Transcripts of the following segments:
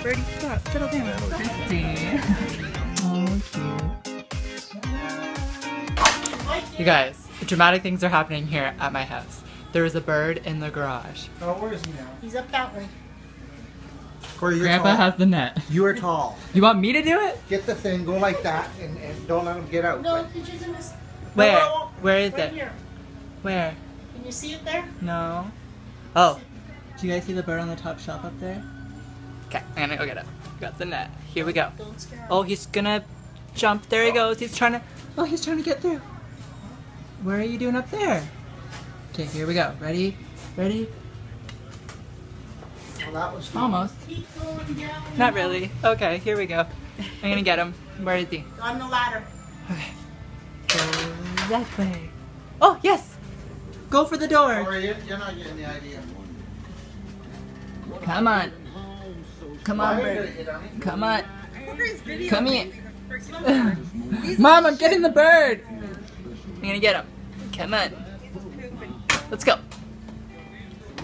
Birdie, stop. Settle down. Christy. Oh, cute. You guys, dramatic things are happening here at my house. There is a bird in the garage. Oh, where is he now? He's up that way. Corey, you're Grandpa tall. has the net. You are tall. You want me to do it? Get the thing, go like that, and don't let him get out. No, because you're in this. Where? No, Where is right it? Here. Where? Can you see it there? No. Oh. Do you guys see the bird on the top shelf up there? Okay, I'm gonna go get it. Got the net. Here we go. Don't scare him. Oh, he's gonna jump. There he goes. He's trying to. Oh, he's trying to get through. Where are you doing up there? Okay, here we go. Ready? Ready? Well, that was fun. Almost. Keep going down. Not really. Okay, here we go. I'm gonna get him. Where is he? On the ladder. Okay. Go that way. Oh, yes! Go for the door. Corey, you're not getting the idea. Come on. Come on, Why bird. are you gonna get Come on. Come here. Mom, I'm getting the bird. I'm gonna get him. Come on. Let's go.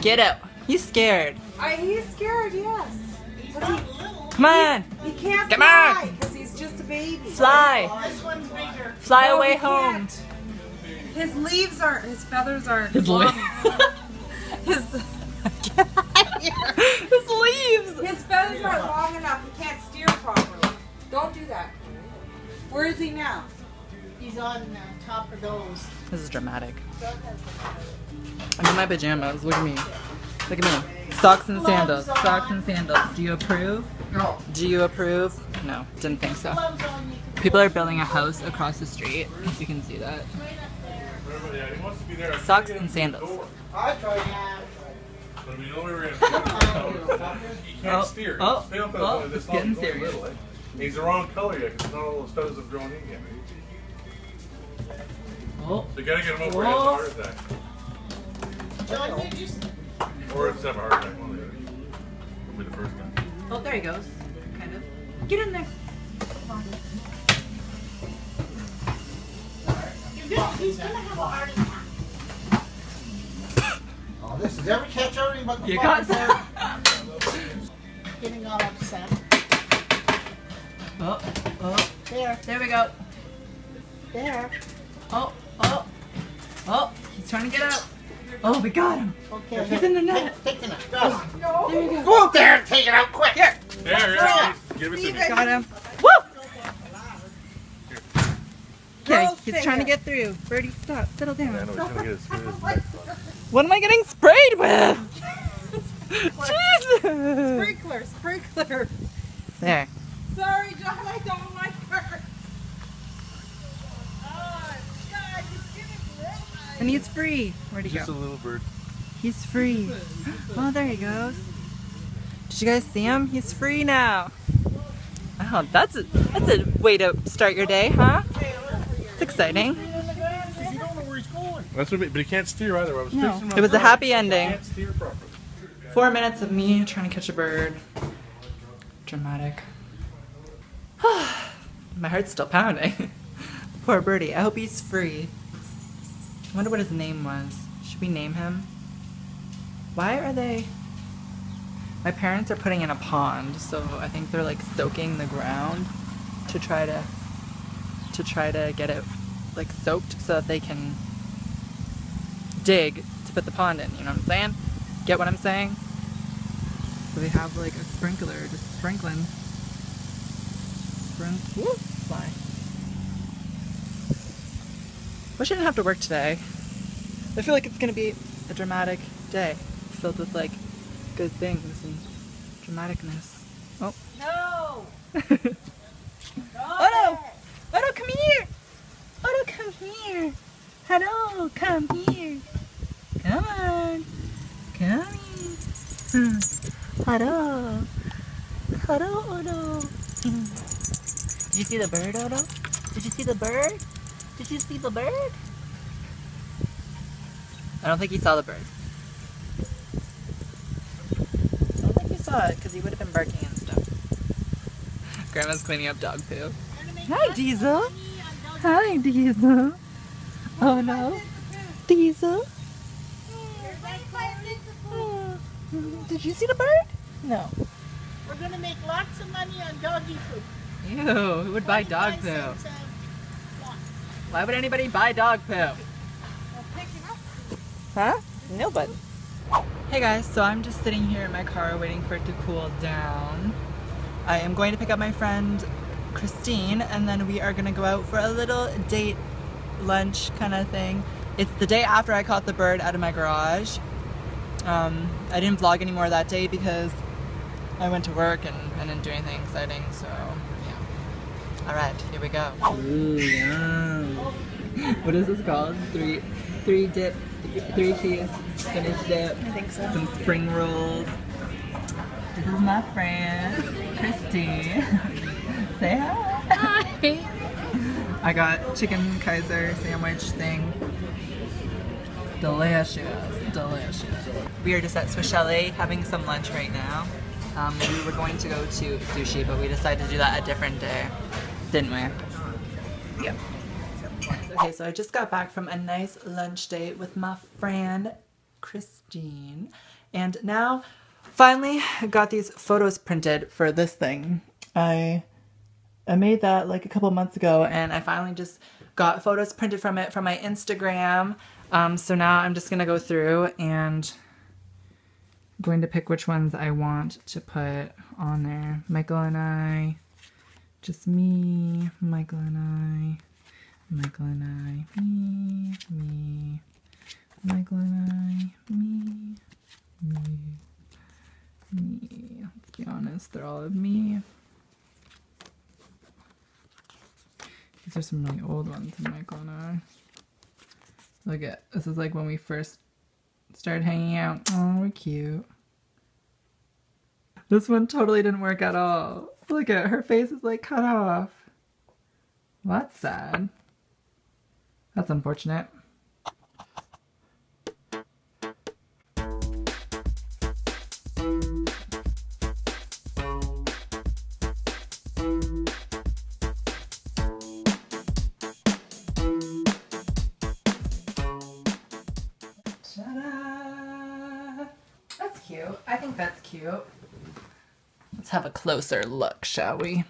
Get out. He's scared. He's scared, yes. He's not little. Come on. He can't Come fly on. because he's just a baby. Fly. This one's bigger. Fly No, away he home. can't. His leaves aren't, his feathers aren't His long. His leaves. His feathers aren't long enough. He can't steer properly. Don't do that. Where is he now? He's on top of those. This is dramatic. I'm in my pajamas. Look at me. Look at me. Socks and sandals. Socks and sandals. Do you approve? No. Do you approve? No, didn't think so. Gloves on, you can People are building a house across the street. If you can see that. right up there. Yeah, he wants to be there. Socks and sandals. I tried. Yeah. But I mean, the only way we're gonna he can't steer. oh, Stay up oh, this it's getting long, he's only serious. little, eh? He's the wrong color yet because not all those feathers have grown in yet. Oh, So you gotta get him over he has a heart attack. John, you just. Or it's have a heart attack, one of the other. Will be the first guy. oh, there he goes. Kind of. Get in there. He's gonna have a heart attack. Oh, this is every catch everything but the You fucking got bird. Getting all upset. Oh, oh, There, there we go. there. Oh, oh, oh, he's trying to get out. Oh, we got him. Okay. He's in the net. Take the net. Go. There we go. Go out there and take it out quick. Here. There, give it to me. Got him. Woo! Okay, Girls, he's take trying to it. get through. Birdie, stop. Settle I know down. he's gonna get his next one. What am I getting sprayed with? Jesus! Sprinkler, sprinkler. There. Sorry, John, I don't like her. Oh, God, just give him that. And he's free. Where'd he Just a go? little bird. He's free. Oh, there he goes. Did you guys see him? He's free now. Oh, that's a way to start your day, huh? It's exciting. You don't know where he's going. That's what, but he can't steer either. I was No, fixing him it was a up. happy He ending. can't steer properly. 4 minutes of me trying to catch a bird. Dramatic. My heart's still pounding. Poor birdie. I hope he's free. I wonder what his name was. Should we name him? Why are they... My parents are putting in a pond, so I think they're like soaking the ground to try to get it like soaked so that they can dig to put the pond in, you know what I'm saying? Get what I'm saying? So they have like a sprinkler just sprinkling. Woo, fly. Wish I didn't have to work today. I feel like it's gonna be a dramatic day filled with like good things and dramaticness. Oh. No. Otto! Otto, come here! Otto, come here! Otto, come here! Come on! Come here! Otto! Otto, Otto! Did you see the bird, Otto? Did you see the bird? Did you see the bird? I don't think he saw the bird. I don't think he saw it because he would have been barking and stuff. Grandma's cleaning up dog poo. Hi, Diesel. Hi, Diesel. Oh no. Diesel. Oh. Did you see the bird? No. make lots of money on doggy food. Ew, who would buy dog 25 poo? cents a lot. Why would anybody buy dog poo? Well, pick it up. Huh? Nobody. Hey guys, so I'm just sitting here in my car waiting for it to cool down. I am going to pick up my friend Christine, and then we are gonna go out for a little date lunch kind of thing. It's the day after I caught the bird out of my garage. I didn't vlog anymore that day because I went to work and didn't do anything exciting, so yeah. Alright, here we go. Ooh, yum. What is this called? Three cheese, spinach dip. I think so. Some spring rolls. This is my friend, Christy. Say hi. Hi. I got chicken Kaiser sandwich thing. Delicious, delicious. We are just at Swiss Chalet having some lunch right now. We were going to go to sushi, but we decided to do that a different day, didn't we? Yep. Okay, so I just got back from a nice lunch date with my friend Christine, and now finally I got these photos printed for this thing. I made that like a couple months ago, and I finally just got photos printed from it from my Instagram. So now I'm just gonna go through and I'm going to pick which ones I want to put on there. Michael and I, just me, Michael and I, Michael and I, me, Michael and I, me. Let's be honest, they're all of me. These are some really old ones in Michael and I. Look at, this is like when we first started hanging out. Oh, we're cute. This one totally didn't work at all. Look at her face is like cut off. Well, that's sad. That's unfortunate. Ta-da! That's cute. I think that's cute. Let's have a closer look, shall we?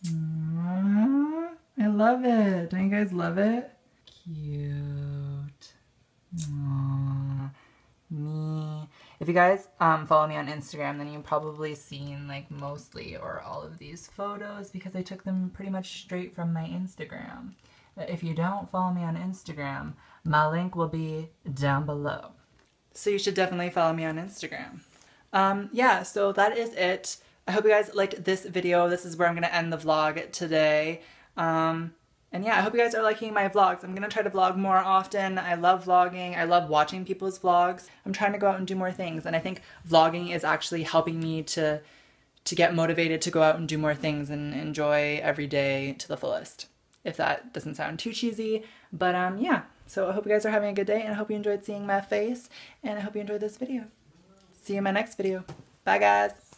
Aww, I love it. Don't you guys love it? Cute. Aww. Me. If you guys follow me on Instagram, then you've probably seen like mostly or all of these photos because I took them pretty much straight from my Instagram. If you don't follow me on Instagram, my link will be down below. So you should definitely follow me on Instagram. Yeah, so that is it. I hope you guys liked this video. This is where I'm going to end the vlog today. And yeah, I hope you guys are liking my vlogs. I'm going to try to vlog more often. I love vlogging. I love watching people's vlogs. I'm trying to go out and do more things. And I think vlogging is actually helping me to get motivated to go out and do more things and enjoy every day to the fullest. If that doesn't sound too cheesy. But yeah, so I hope you guys are having a good day, and I hope you enjoyed seeing my face, and I hope you enjoyed this video. See you in my next video. Bye guys!